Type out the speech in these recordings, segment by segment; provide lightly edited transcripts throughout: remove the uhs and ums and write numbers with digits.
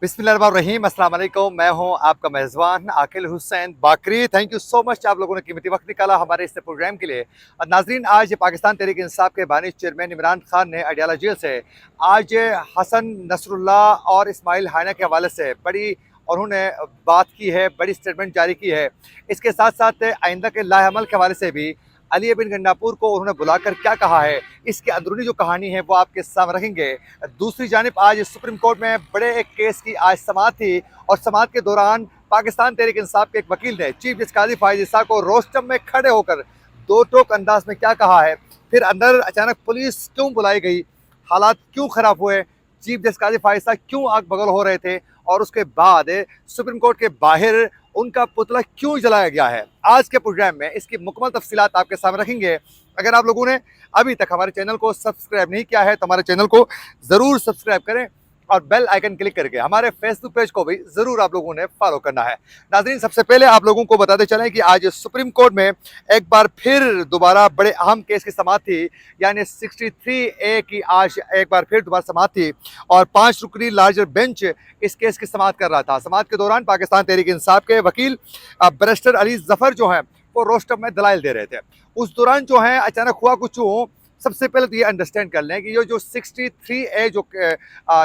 बिस्मिल्लाहिर्रहमानिर्रहीम, अस्सलाम वालेकुम। मैं हूं आपका मेज़बान आकिल हुसैन बाकरी। थैंक यू सो मच, आप लोगों ने कीमती वक्त निकाला हमारे इस प्रोग्राम के लिए। नाजरीन, आज पाकिस्तान तहरीक इंसाफ के बानी चेयरमैन इमरान खान ने अडयाला जेल से आज हसन नसरुल्लाह और इस्माइल हाना के हवाले से बड़ी उन्होंने बात की है, बड़ी स्टेटमेंट जारी की है। इसके साथ साथ आइंदा के लाएअमल के हवाले से भी अली बिन गंडापुर को उन्होंने बुलाकर क्या कहा है, इसकी अंदरूनी जो कहानी है वो आपके सामने रखेंगे। दूसरी जानिब आज सुप्रीम कोर्ट में बड़े एक केस की आज समाअत थी और समाअत के दौरान पाकिस्तान तहरीक इंसाफ के एक वकील ने चीफ जस्टिस काजी फायज ईसा को रोस्टम में खड़े होकर दो टोक अंदाज में क्या कहा है, फिर अंदर अचानक पुलिस क्यों बुलाई गई, हालात क्यों खराब हुए, चीफ जस्टिस काजी फायज ईसा क्यों आग बगल हो रहे थे और उसके बाद सुप्रीम कोर्ट के बाहर उनका पुतला क्यों जलाया गया है। आज के प्रोग्राम में इसकी मुकम्मल तफसीलात आपके सामने रखेंगे। अगर आप लोगों ने अभी तक हमारे चैनल को सब्सक्राइब नहीं किया है तो हमारे चैनल को ज़रूर सब्सक्राइब करें और बेल आइकन क्लिक करके हमारे फेसबुक पेज को भी ज़रूर आप लोगों ने फॉलो करना है। नाज़रीन, सबसे पहले आप लोगों को बताते चलें कि आज सुप्रीम कोर्ट में एक बार फिर दोबारा बड़े अहम केस की समाअत थी, यानी 63A की आज एक बार फिर दोबारा समाअत थी और 5 रुकनी लार्जर बेंच इस केस की समाअत कर रहा था। समाअत के दौरान पाकिस्तान तहरीक इंसाफ के वकील बैरिस्टर अली जफ़र जो हैं वो रोस्टम में दलाइल दे रहे थे। उस दौरान जो है अचानक हुआ कुछ यूँ। सबसे पहले तो ये अंडरस्टैंड कर लें कि ये जो 63A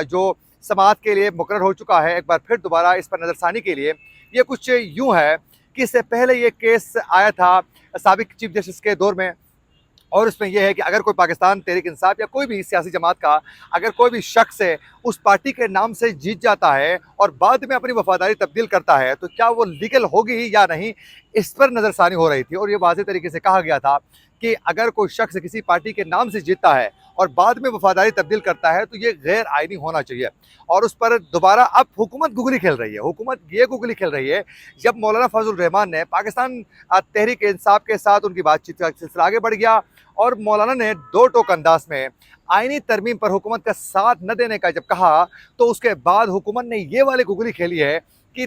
जो समाअत के लिए मुकर्रर हो चुका है, एक बार फिर दोबारा इस पर नज़रसानी के लिए, ये कुछ यूँ है कि इससे पहले ये केस आया था साबिक चीफ जस्टिस के दौर में और उसमें यह है कि अगर कोई पाकिस्तान तहरीक इंसाफ या कोई भी सियासी जमात का अगर कोई भी शख्स है उस पार्टी के नाम से जीत जाता है और बाद में अपनी वफादारी तब्दील करता है तो क्या वो लीगल होगी या नहीं, इस पर नज़रसानी हो रही थी। और ये वाज़ेह तरीके से कहा गया था कि अगर कोई शख्स किसी पार्टी के नाम से जीतता है और बाद में वफादारी तब्दील करता है तो ये गैर आइनी होना चाहिए। और उस पर दोबारा अब हुकूमत गुगली खेल रही है। हुकूमत ये गुगली खेल रही है जब मौलाना फजल रहमान ने पाकिस्तान तहरीक इंसाफ के साथ उनकी बातचीत का सिलसिला आगे बढ़ गया और मौलाना ने दो टोक अंदाज में आइनी तरमीम पर हुकूमत का साथ न देने का जब कहा तो उसके बाद हुकूमत ने ये वाली गुगली खेली है कि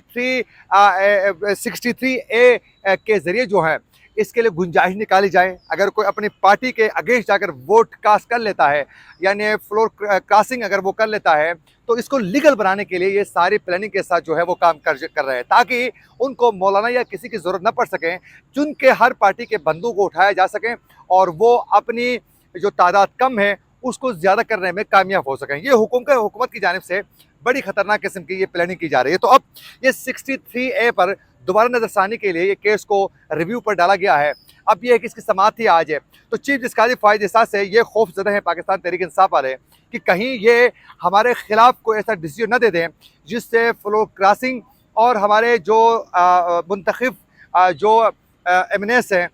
63A के ज़रिए जो है इसके लिए गुंजाइश निकाली जाए। अगर कोई अपनी पार्टी के अगेंस्ट जाकर वोट कास्ट कर लेता है, यानी फ्लोर क्रॉसिंग अगर वो कर लेता है, तो इसको लीगल बनाने के लिए ये सारी प्लानिंग के साथ जो है वो काम कर रहे हैं ताकि उनको मौलाना या किसी की ज़रूरत न पड़ सके, चुन के हर पार्टी के बंदूक को उठाया जा सके और वो अपनी जो तादाद कम है उसको ज़्यादा करने में कामयाब हो सकें। ये हुकूमत की जानिब से बड़ी ख़तरनाक किस्म की ये प्लानिंग की जा रही है। तो अब ये 63A पर दोबारा नज़रसानी के लिए ये केस को रिव्यू पर डाला गया है। अब ये है कि इसकी समाअत ही आज है तो चीफ जस्टिस काजी फायज ईसा से ये खौफजदा है पाकिस्तान तहरीक इंसाफ वाले कि कहीं ये हमारे खिलाफ कोई ऐसा डिसीजन न दे दें जिससे फ्लोर क्रॉसिंग और हमारे जो मुंतखब जो एमएनएस हैं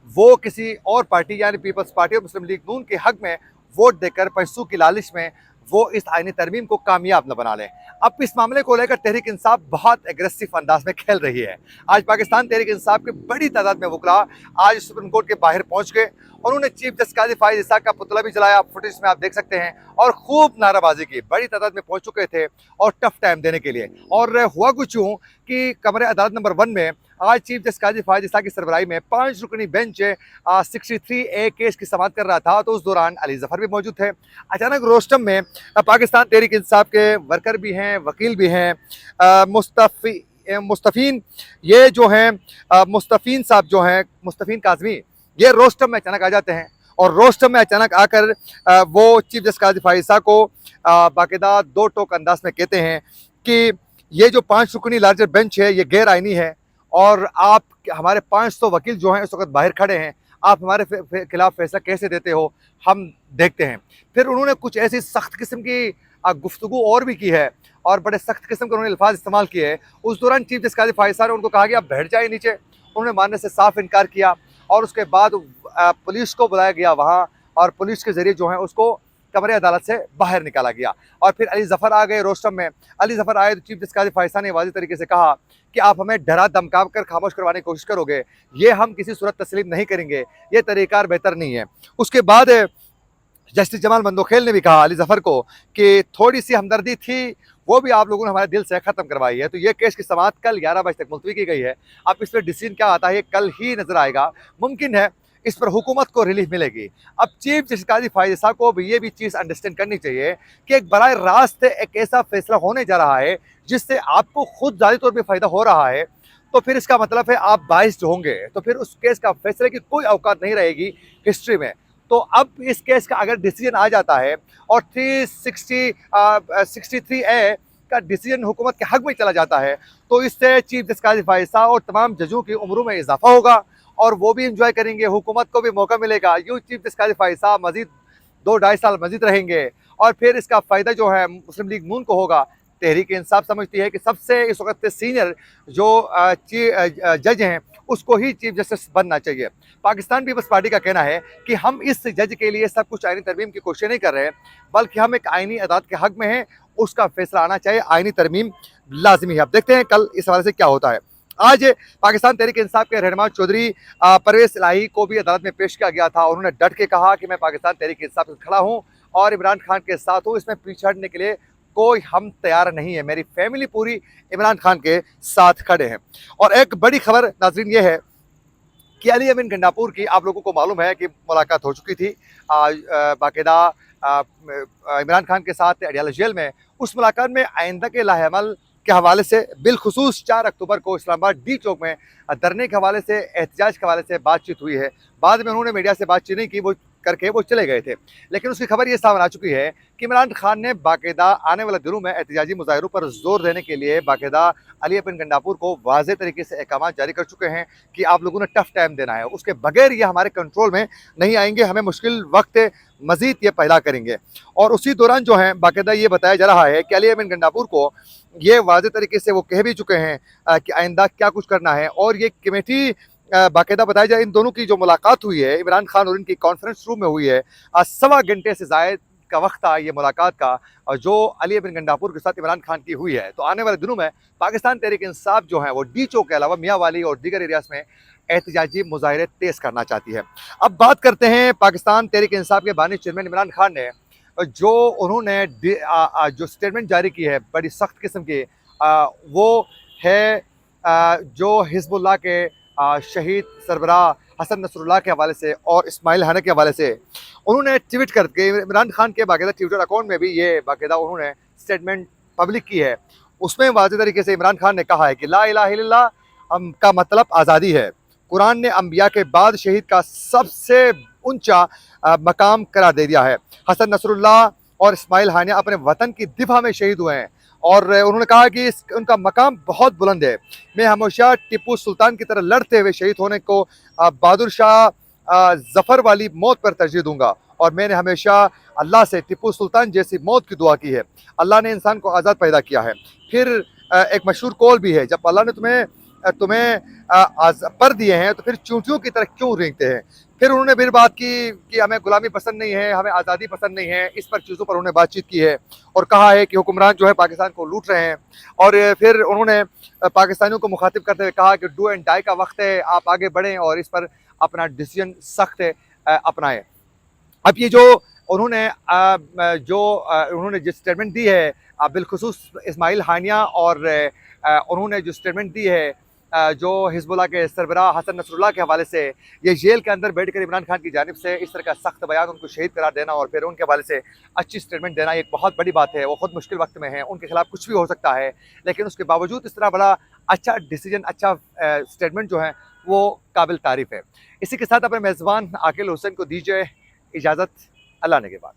वो किसी और पार्टी यानी पीपल्स पार्टी और मुस्लिम लीग नून के हक में वोट देकर पैसों की लालच में वो इस आइनी तरमीम को कामयाब न बना लें। अब इस मामले को लेकर तहरीक इंसाफ बहुत एग्रेसिव अंदाज में खेल रही है। आज पाकिस्तान तहरीक इंसाफ की बड़ी तादाद में वकला आज सुप्रीम कोर्ट के बाहर पहुंच गए। उन्होंने चीफ जस्टिस काजी फायज ईसा का पुतला भी जलाया, फुटेज में आप देख सकते हैं, और खूब नाराबाजी की। बड़ी तादाद में पहुंच चुके थे और टफ टाइम देने के लिए। और हुआ कुछ यूँ कि कमरे अदालत नंबर 1 में आज चीफ जस्टिस काजी फायज ईसा की सरबराही में 5 रुकनी बेंच 63A केस की समाअत कर रहा था तो उस दौरान अली जफ़र भी मौजूद थे। अचानक रोस्टम में पाकिस्तान तहरीक इंसाफ के वर्कर भी हैं, वकील भी हैं, मुस्तफ़ीन ये जो हैं मुस्तफ़ीन साहब जो हैं, मुस्तफ़ीन काज़मी, ये रोस्टम में अचानक आ जाते हैं और रोस्टम में अचानक आकर वो चीफ जस्टिस काजी फायज ईसा को बाकायदा दो टोक अंदाज में कहते हैं कि ये जो 5 रुकनी लार्जर बेंच है ये गैर आइनी है और आप हमारे 500 वकील जो हैं इस वक्त बाहर खड़े हैं, आप हमारे खिलाफ फैसला कैसे देते हो, हम देखते हैं। फिर उन्होंने कुछ ऐसी सख्त किस्म की गुफ्तगू और भी की है और बड़े सख्त किस्म के उन्होंने अल्फाज इस्तेमाल किए हैं। उस दौरान चीफ जस्टिस काजी फायज ईसा ने उनको कहा कि आप बैठ जाए नीचे, उन्होंने मानने से साफ इनकार किया और उसके बाद पुलिस को बुलाया गया वहाँ और पुलिस के ज़रिए जो है उसको कमरे अदालत से बाहर निकाला गया। और फिर अली जफ़र आ गए रोस्टम में। अली जफ़र आए तो चीफ जस्टिस काजी फायज ईसा ने वाज़ेह तरीके से कहा कि आप हमें डरा धमका कर खामोश करवाने की कोशिश करोगे, ये हम किसी सूरत तस्लीम नहीं करेंगे, ये तरीक़ार बेहतर नहीं है। उसके बाद जस्टिस जमाल मंदोखेल ने भी कहा अली जफ़र को कि थोड़ी सी हमदर्दी थी, वो भी आप लोगों ने हमारे दिल से ख़त्म करवाई है। तो ये केस की समाअत कल 11 बजे तक मुलतवी की गई है। अब इस पर डिसीजन क्या आता है ये कल ही नज़र आएगा। मुमकिन है इस पर हुकूमत को रिलीफ मिलेगी। अब चीफ जस्टिस काजी फायद साहब को भी ये भी चीज़ अंडरस्टैंड करनी चाहिए कि एक बराह रास्त एक ऐसा फैसला होने जा रहा है जिससे आपको खुद ज़ाती तौर पर फ़ायदा हो रहा है, तो फिर इसका मतलब है आप बाइस्ड होंगे, तो फिर उस केस का फैसले की कोई औकात नहीं रहेगी हिस्ट्री में। तो अब इस केस का अगर डिसीजन आ जाता है और 63A का डिसीजन हुकूमत के हक में चला जाता है, तो इससे चीफ जस्टिस काजी फायद साहब और तमाम जजों की उम्रों में इजाफा होगा और वो भी इंजॉय करेंगे, हुकूमत को भी मौका मिलेगा। यूँ चीफ जस्टिस काजी फायद साहब मजीद 2-2.5 साल मजीद रहेंगे और फिर इसका फ़ायदा जो है मुस्लिम लीग नून को होगा। तहरीक इंसाफ समझती है कि सबसे इस वक्त सीनियर जो जज हैं उसको ही चीफ जस्टिस बनना चाहिए। पाकिस्तान पीपल्स पार्टी का कहना है कि हम इस जज के लिए सब कुछ आईनी तरमीम की कोशिश नहीं कर रहे हैं, बल्कि हम एक आईनी अदालत के हक में हैं, उसका फैसला आना चाहिए, आईनी तरमीम लाजमी है। अब देखते हैं कल इस हवाले से क्या होता है। आज पाकिस्तान तहरीक इंसाफ के रहनुमा चौधरी परवेज इलाही को भी अदालत में पेश किया गया था। उन्होंने डट के कहा कि मैं पाकिस्तान तहरीक इंसाफ से खड़ा हूँ और इमरान खान के साथ हूँ, इसमें पीछे हटने के लिए कोई हम तैयार नहीं है, मेरी फैमिली पूरी इमरान खान के साथ खड़े हैं। और एक बड़ी खबर नाजरीन ये है कि अली अमीन गंडापुर की आप लोगों को मालूम है कि मुलाकात हो चुकी थी बाकायदा इमरान खान के साथ अडियाला जेल में। उस मुलाकात में आइंदा के लाहेअमल के हवाले से बिलखुसूस 4 अक्टूबर को इस्लामाबाद डी चौक में धरने के हवाले से, एहतजाज के हवाले से बातचीत हुई है। बाद में उन्होंने मीडिया से बातचीत नहीं की, वो करके वो चले गए थे। लेकिन उसकी खबर ये सामने आ चुकी है कि इमरान खान ने बाकायदा आने वाले दिनों में एहतजाजी मुजाहिरों पर जोर देने के लिए बाकायदा अली अमीन गंडापुर को वाज़ेह तरीके से अहकाम जारी कर चुके हैं कि आप लोगों ने टफ टाइम देना है, उसके बगैर ये हमारे कंट्रोल में नहीं आएंगे, हमें मुश्किल वक्त मजीद ये पैदा करेंगे। और उसी दौरान जो है बाकायदा ये बताया जा रहा है कि अली अमीन गंडापुर को ये वाज़ेह तरीके से वो कह भी चुके हैं कि आइंदा क्या कुछ करना है। और ये कमेटी बाकायदा बताया जाए, इन दोनों की जो मुलाकात हुई है इमरान खान और इनकी कॉन्फ्रेंस रूम में हुई है, 1.25 घंटे से ज़ायद का वक्त था ये मुलाकात का, जो अली अमीन गंडापुर के साथ इमरान खान की हुई है। तो आने वाले दिनों में पाकिस्तान तहरीक इंसाफ जो है वो डी चौक के अलावा मियाँ वाली और दीगर एरियाज में एहतजाजी मुजाहिरे तेज़ करना चाहती है। अब बात करते हैं पाकिस्तान तहरीक इंसाफ के बानी चेयरमैन इमरान खान ने जो उन्होंने जो स्टेटमेंट जारी की है बड़ी सख्त किस्म की, वो है जो हिजबुल्लाह के शहीद सरबराह हसन नसरुल्लाह के हवाले से और इस्माइल हानिया के हवाले से उन्होंने ट्वीट करके इमरान खान के बाकायदा ट्विटर अकाउंट में भी ये बाकायदा उन्होंने स्टेटमेंट पब्लिक की है। उसमें वाज़ेह तरीके से इमरान खान ने कहा है कि ला इलाहा इल्लल्लाह का मतलब आज़ादी है। कुरान ने अंबिया के बाद शहीद का सबसे ऊंचा मकाम करार दे दिया है। हसन नसरुल्लाह और इस्माइल हानिया अपने वतन की दिफा में शहीद हुए हैं और उन्होंने कहा कि उनका मकाम बहुत बुलंद है। मैं हमेशा टिप्पू सुल्तान की तरह लड़ते हुए शहीद होने को बहादुर शाह जफ़र वाली मौत पर तरजीह दूंगा और मैंने हमेशा अल्लाह से टिप्पू सुल्तान जैसी मौत की दुआ की है। अल्लाह ने इंसान को आज़ाद पैदा किया है। फिर एक मशहूर कौल भी है, जब अल्लाह ने तुम्हें पर दिए हैं तो फिर चूंटियों की तरह क्यों रेंगते हैं। फिर उन्होंने फिर बात की कि हमें गुलामी पसंद नहीं है, हमें आज़ादी पसंद नहीं है, इस पर चीज़ों पर उन्होंने बातचीत की है और कहा है कि हुक्मरान जो है पाकिस्तान को लूट रहे हैं। और फिर उन्होंने पाकिस्तानियों को मुखातिब करते हुए कहा कि डू एंड डाई का वक्त है, आप आगे बढ़ें और इस पर अपना डिसीजन सख्त अपनाएं। अब ये जो उन्होंने जो स्टेटमेंट दी है बिलखुसूस इस्माइल हानिया और उन्होंने जो स्टेटमेंट दी है जो हिजबुल्लाह के सरबराह हसन नसरुल्लाह के हवाले से, ये जेल के अंदर बैठकर इमरान खान की जानिब से इस तरह का सख्त बयान उनको शहीद करार देना और फिर उनके हवाले से अच्छी स्टेटमेंट देना एक बहुत बड़ी बात है। वो खुद मुश्किल वक्त में है, उनके खिलाफ कुछ भी हो सकता है, लेकिन उसके बावजूद इस तरह बड़ा अच्छा डिसीजन, अच्छा स्टेटमेंट जो है वो काबिल तारीफ़ है। इसी के साथ अपने मेज़बान आकिल हुसैन को दीजिए इजाज़त। अल्लाह ने के बाद।